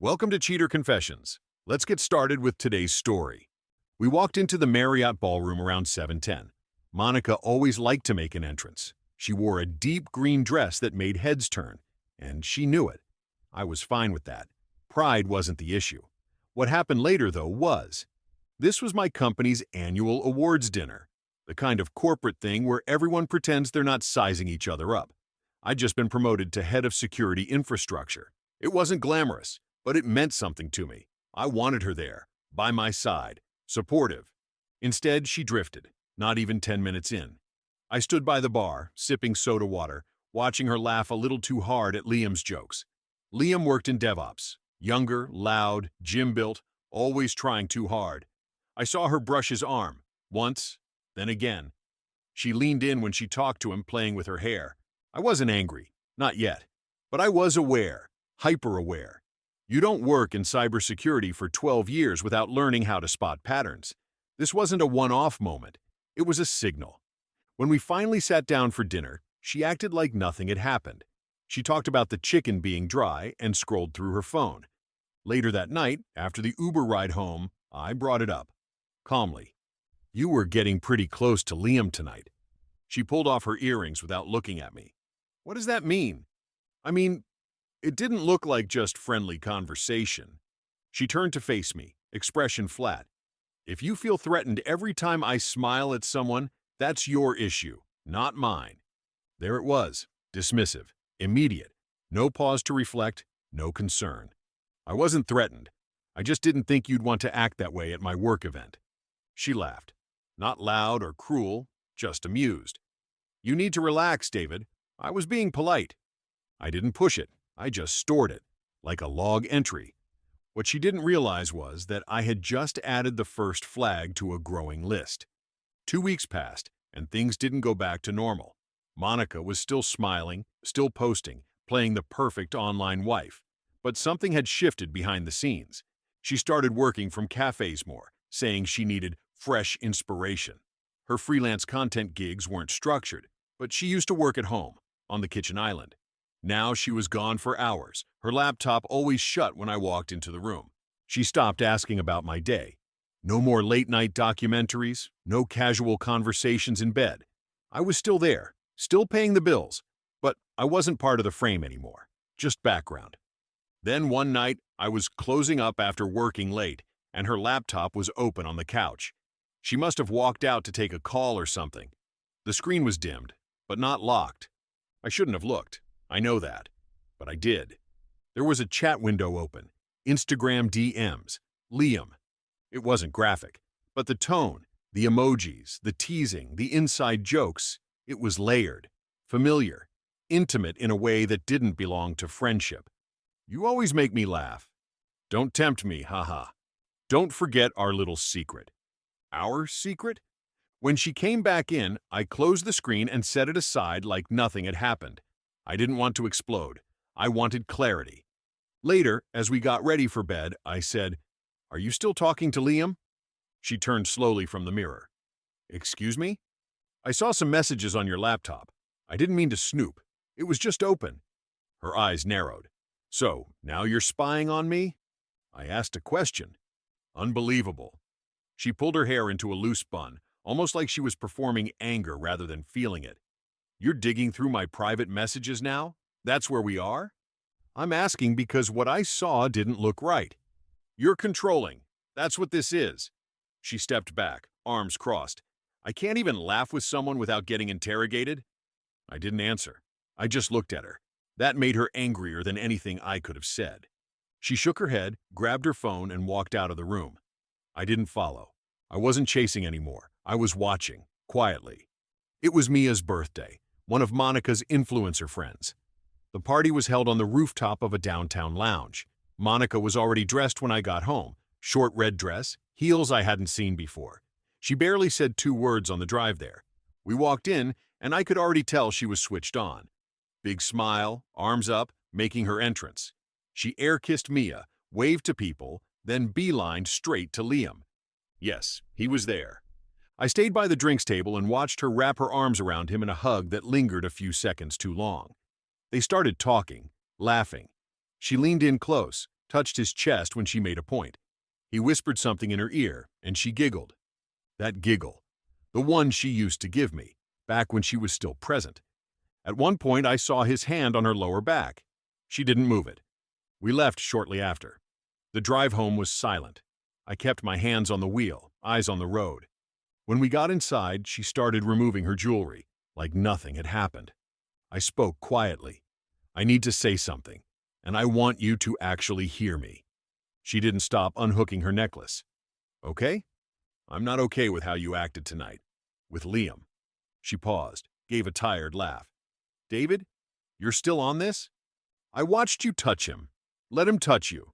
Welcome to Cheater Confessions. Let's get started with today's story. We walked into the Marriott ballroom around 7:10. Monica always liked to make an entrance. She wore a deep green dress that made heads turn, and she knew it. I was fine with that. Pride wasn't the issue. What happened later, though, was this was my company's annual awards dinner, the kind of corporate thing where everyone pretends they're not sizing each other up. I'd just been promoted to head of security infrastructure. It wasn't glamorous, but it meant something to me. I wanted her there, by my side, supportive. Instead, she drifted, not even 10 minutes in. I stood by the bar, sipping soda water, watching her laugh a little too hard at Liam's jokes. Liam worked in DevOps, younger, loud, gym-built, always trying too hard. I saw her brush his arm, once, then again. She leaned in when she talked to him, playing with her hair. I wasn't angry, not yet, but I was aware, hyper-aware. You don't work in cybersecurity for 12 years without learning how to spot patterns. This wasn't a one-off moment. It was a signal. When we finally sat down for dinner, she acted like nothing had happened. She talked about the chicken being dry and scrolled through her phone. Later that night, after the Uber ride home, I brought it up, calmly. You were getting pretty close to Liam tonight. She pulled off her earrings without looking at me. What does that mean? I mean, it didn't look like just friendly conversation. She turned to face me, expression flat. If you feel threatened every time I smile at someone, that's your issue, not mine. There it was, dismissive, immediate, no pause to reflect, no concern. I wasn't threatened. I just didn't think you'd want to act that way at my work event. She laughed, not loud or cruel, just amused. You need to relax, David. I was being polite. I didn't push it. I just stored it, like a log entry. What she didn't realize was that I had just added the first flag to a growing list. 2 weeks passed, and things didn't go back to normal. Monica was still smiling, still posting, playing the perfect online wife. But something had shifted behind the scenes. She started working from cafes more, saying she needed fresh inspiration. Her freelance content gigs weren't structured, but she used to work at home, on the kitchen island. Now she was gone for hours, her laptop always shut when I walked into the room. She stopped asking about my day. No more late-night documentaries, no casual conversations in bed. I was still there, still paying the bills, but I wasn't part of the frame anymore, just background. Then one night, I was closing up after working late, and her laptop was open on the couch. She must have walked out to take a call or something. The screen was dimmed, but not locked. I shouldn't have looked. I know that, but I did. There was a chat window open, Instagram DMs, Liam. It wasn't graphic, but the tone, the emojis, the teasing, the inside jokes, it was layered, familiar, intimate in a way that didn't belong to friendship. You always make me laugh. Don't tempt me, haha. Don't forget our little secret. Our secret? When she came back in, I closed the screen and set it aside like nothing had happened. I didn't want to explode. I wanted clarity. Later, as we got ready for bed, I said, "Are you still talking to Liam?" She turned slowly from the mirror. "Excuse me? I saw some messages on your laptop. I didn't mean to snoop. It was just open." Her eyes narrowed. "So, now you're spying on me?" I asked a question. Unbelievable. She pulled her hair into a loose bun, almost like she was performing anger rather than feeling it. You're digging through my private messages now? That's where we are? I'm asking because what I saw didn't look right. You're controlling. That's what this is. She stepped back, arms crossed. I can't even laugh with someone without getting interrogated. I didn't answer. I just looked at her. That made her angrier than anything I could have said. She shook her head, grabbed her phone, and walked out of the room. I didn't follow. I wasn't chasing anymore. I was watching, quietly. It was Mia's birthday, one of Monica's influencer friends. The party was held on the rooftop of a downtown lounge. Monica was already dressed when I got home, short red dress, heels I hadn't seen before. She barely said 2 words on the drive there. We walked in, and I could already tell she was switched on. Big smile, arms up, making her entrance. She air-kissed Mia, waved to people, then beelined straight to Liam. Yes, he was there. I stayed by the drinks table and watched her wrap her arms around him in a hug that lingered a few seconds too long. They started talking, laughing. She leaned in close, touched his chest when she made a point. He whispered something in her ear, and she giggled. That giggle. The one she used to give me, back when she was still present. At one point, I saw his hand on her lower back. She didn't move it. We left shortly after. The drive home was silent. I kept my hands on the wheel, eyes on the road. When we got inside, she started removing her jewelry, like nothing had happened. I spoke quietly. I need to say something, and I want you to actually hear me. She didn't stop unhooking her necklace. Okay? I'm not okay with how you acted tonight. With Liam. She paused, gave a tired laugh. David, you're still on this? I watched you touch him. Let him touch you.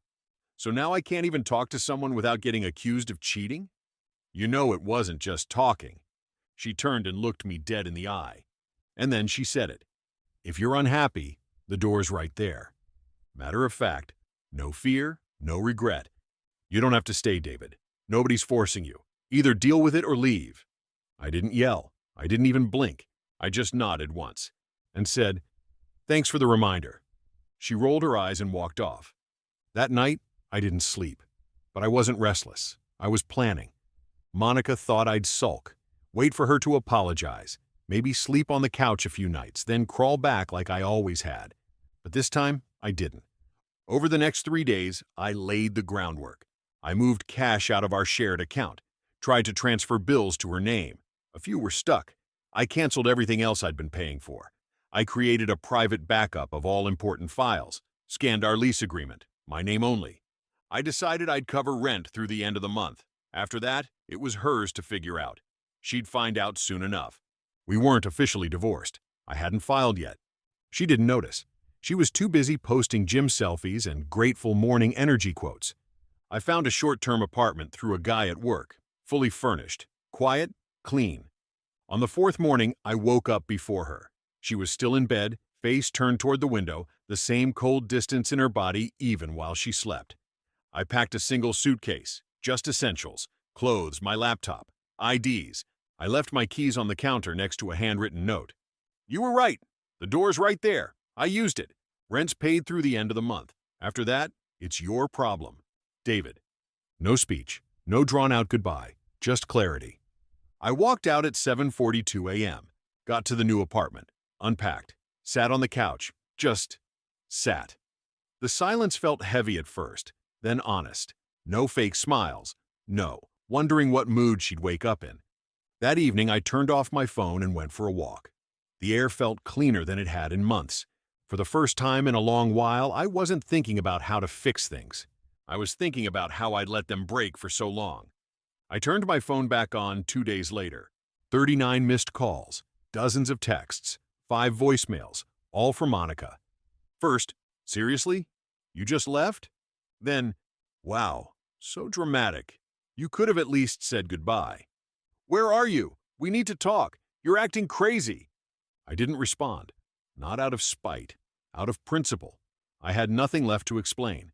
So now I can't even talk to someone without getting accused of cheating? You know it wasn't just talking. She turned and looked me dead in the eye. And then she said it. If you're unhappy, the door's right there. Matter of fact, no fear, no regret. You don't have to stay, David. Nobody's forcing you. Either deal with it or leave. I didn't yell. I didn't even blink. I just nodded once and said, thanks for the reminder. She rolled her eyes and walked off. That night, I didn't sleep, but I wasn't restless. I was planning. Monica thought I'd sulk, wait for her to apologize, maybe sleep on the couch a few nights, then crawl back like I always had. But this time, I didn't. Over the next 3 days, I laid the groundwork. I moved cash out of our shared account, tried to transfer bills to her name. A few were stuck. I canceled everything else I'd been paying for. I created a private backup of all important files, scanned our lease agreement, my name only. I decided I'd cover rent through the end of the month. After that, it was hers to figure out. She'd find out soon enough. We weren't officially divorced. I hadn't filed yet. She didn't notice. She was too busy posting gym selfies and grateful morning energy quotes. I found a short-term apartment through a guy at work, fully furnished, quiet, clean. On the 4th morning, I woke up before her. She was still in bed, face turned toward the window, the same cold distance in her body even while she slept. I packed a single suitcase, just essentials, clothes, my laptop, IDs. I left my keys on the counter next to a handwritten note. You were right. The door's right there. I used it. Rent's paid through the end of the month. After that, it's your problem. David. No speech, no drawn-out goodbye, just clarity. I walked out at 7:42 a.m., got to the new apartment, unpacked, sat on the couch, just sat. The silence felt heavy at first, then honest. No fake smiles. No, wondering what mood she'd wake up in. That evening, I turned off my phone and went for a walk. The air felt cleaner than it had in months. For the first time in a long while, I wasn't thinking about how to fix things. I was thinking about how I'd let them break for so long. I turned my phone back on 2 days later. 39 missed calls, dozens of texts, 5 voicemails, all from Monica. First, seriously? You just left? Then, wow, so dramatic. You could have at least said goodbye. Where are you? We need to talk. You're acting crazy. I didn't respond. Not out of spite, out of principle. I had nothing left to explain.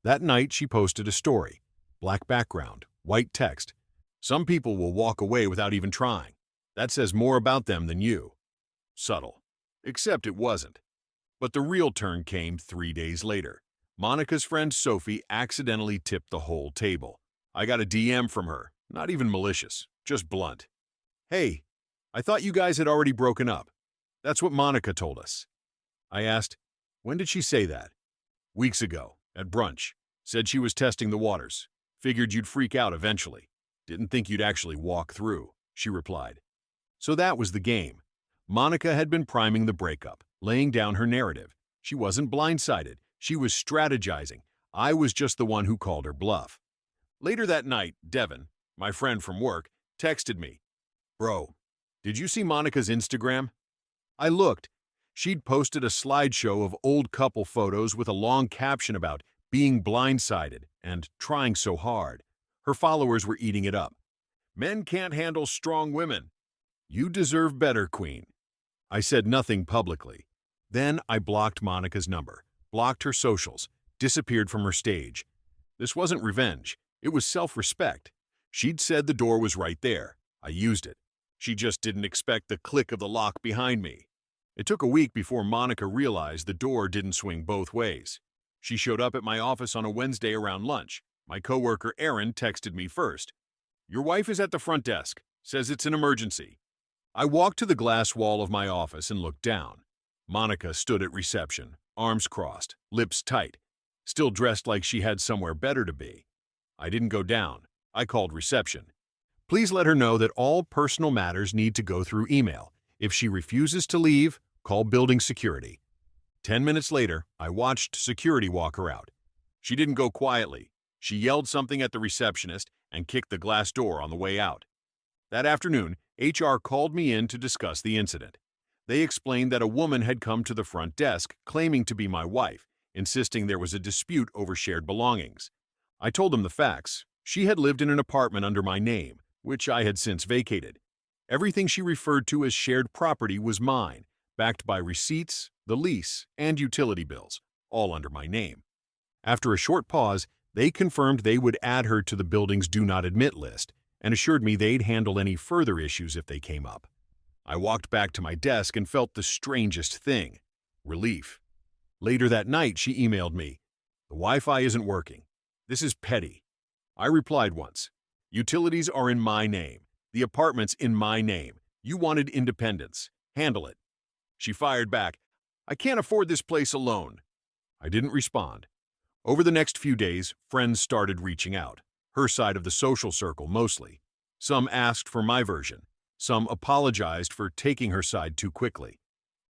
That night, she posted a story. Black background, white text. Some people will walk away without even trying. That says more about them than you. Subtle. Except it wasn't. But the real turn came 3 days later. Monica's friend Sophie accidentally tipped the whole table. I got a DM from her, not even malicious, just blunt. Hey, I thought you guys had already broken up. That's what Monica told us. I asked, when did she say that? Weeks ago, at brunch. Said she was testing the waters. Figured you'd freak out eventually. Didn't think you'd actually walk through, she replied. So that was the game. Monica had been priming the breakup, laying down her narrative. She wasn't blindsided. She was strategizing. I was just the one who called her bluff. Later that night, Devin, my friend from work, texted me. Bro, did you see Monica's Instagram? I looked. She'd posted a slideshow of old couple photos with a long caption about being blindsided and trying so hard. Her followers were eating it up. Men can't handle strong women. You deserve better, Queen. I said nothing publicly. Then I blocked Monica's number, blocked her socials, disappeared from her stage. This wasn't revenge. It was self-respect. She'd said the door was right there. I used it. She just didn't expect the click of the lock behind me. It took a week before Monica realized the door didn't swing both ways. She showed up at my office on a Wednesday around lunch. My coworker Aaron texted me first. "Your wife is at the front desk. Says it's an emergency." I walked to the glass wall of my office and looked down. Monica stood at reception, arms crossed, lips tight, still dressed like she had somewhere better to be. I didn't go down. I called reception. "Please let her know that all personal matters need to go through email. If she refuses to leave, call building security." 10 minutes later, I watched security walk her out. She didn't go quietly. She yelled something at the receptionist and kicked the glass door on the way out. That afternoon, HR called me in to discuss the incident. They explained that a woman had come to the front desk claiming to be my wife, insisting there was a dispute over shared belongings. I told them the facts. She had lived in an apartment under my name, which I had since vacated. Everything she referred to as shared property was mine, backed by receipts, the lease, and utility bills, all under my name. After a short pause, they confirmed they would add her to the building's Do Not Admit list and assured me they'd handle any further issues if they came up. I walked back to my desk and felt the strangest thing: relief. Later that night, she emailed me, "The Wi-Fi isn't working. This is petty." I replied once, "Utilities are in my name. The apartment's in my name. You wanted independence. Handle it." She fired back, "I can't afford this place alone." I didn't respond. Over the next few days, friends started reaching out, her side of the social circle mostly. Some asked for my version. Some apologized for taking her side too quickly.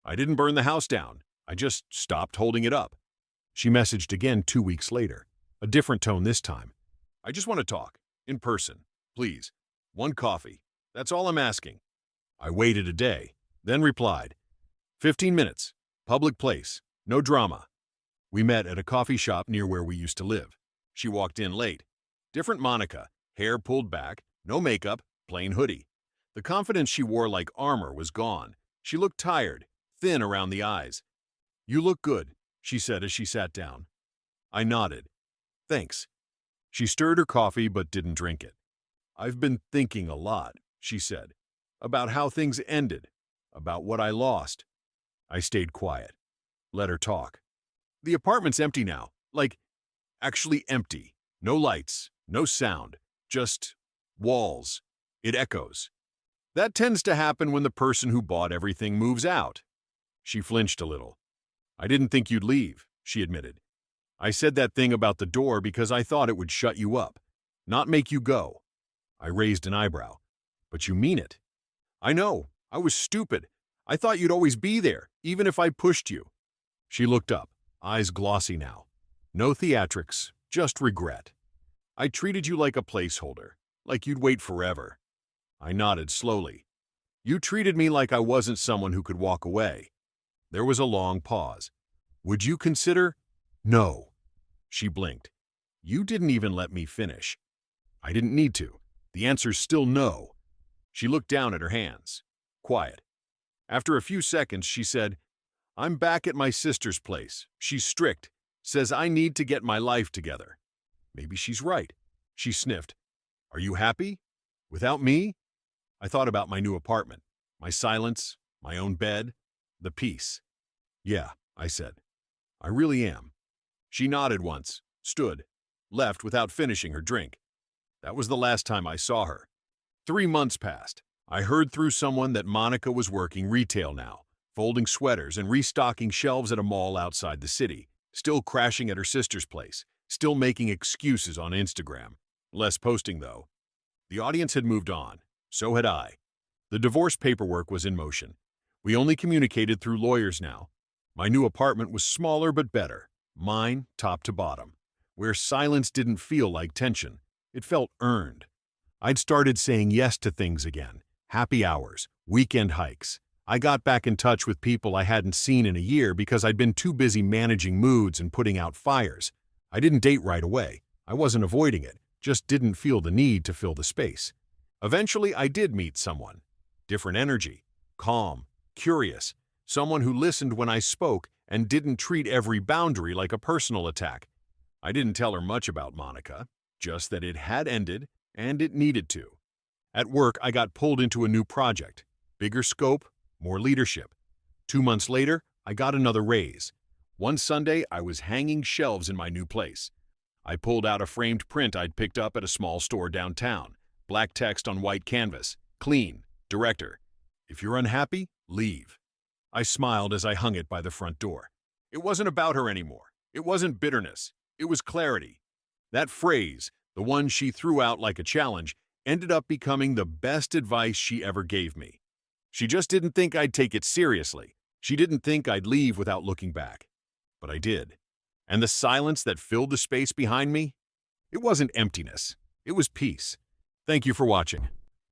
I didn't burn the house down. I just stopped holding it up. She messaged again 2 weeks later, a different tone this time. "I just want to talk, in person, please. One coffee. That's all I'm asking." I waited a day, then replied, 15 minutes, public place, no drama." We met at a coffee shop near where we used to live. She walked in late. Different Monica, hair pulled back, no makeup, plain hoodie. The confidence she wore like armor was gone. She looked tired, thin around the eyes. "You look good," she said as she sat down. I nodded. "Thanks." She stirred her coffee but didn't drink it. "I've been thinking a lot," she said, "about how things ended, about what I lost." I stayed quiet. Let her talk. "The apartment's empty now, like, actually empty. No lights, no sound, just walls. It echoes. That tends to happen when the person who bought everything moves out." She flinched a little. "I didn't think you'd leave," she admitted. "I said that thing about the door because I thought it would shut you up, not make you go." I raised an eyebrow. "But you mean it." "I know. I was stupid. I thought you'd always be there, even if I pushed you." She looked up, eyes glossy now. No theatrics, just regret. "I treated you like a placeholder, like you'd wait forever." I nodded slowly. "You treated me like I wasn't someone who could walk away." There was a long pause. "Would you consider—" "No." She blinked. "You didn't even let me finish." "I didn't need to. The answer's still no." She looked down at her hands. Quiet. After a few seconds, she said, "I'm back at my sister's place. She's strict. Says I need to get my life together." Maybe she's right. She sniffed. "Are you happy? Without me?" I thought about my new apartment, my silence, my own bed, the peace. "Yeah," I said. "I really am." She nodded once, stood, left without finishing her drink. That was the last time I saw her. 3 months passed. I heard through someone that Monica was working retail now, folding sweaters and restocking shelves at a mall outside the city, still crashing at her sister's place, still making excuses on Instagram. Less posting, though. The audience had moved on. So had I. The divorce paperwork was in motion. We only communicated through lawyers now. My new apartment was smaller but better. Mine, top to bottom. Where silence didn't feel like tension. It felt earned. I'd started saying yes to things again. Happy hours, weekend hikes. I got back in touch with people I hadn't seen in a year because I'd been too busy managing moods and putting out fires. I didn't date right away. I wasn't avoiding it, just didn't feel the need to fill the space. Eventually, I did meet someone. Different energy, calm, curious, someone who listened when I spoke and didn't treat every boundary like a personal attack. I didn't tell her much about Monica, just that it had ended and it needed to. At work, I got pulled into a new project. Bigger scope, more leadership. 2 months later, I got another raise. One Sunday, I was hanging shelves in my new place. I pulled out a framed print I'd picked up at a small store downtown. Black text on white canvas. Clean. Director. If you're unhappy, leave. I smiled as I hung it by the front door. It wasn't about her anymore. It wasn't bitterness. It was clarity. That phrase, the one she threw out like a challenge, ended up becoming the best advice she ever gave me. She just didn't think I'd take it seriously. She didn't think I'd leave without looking back. But I did. And the silence that filled the space behind me? It wasn't emptiness. It was peace. Thank you for watching.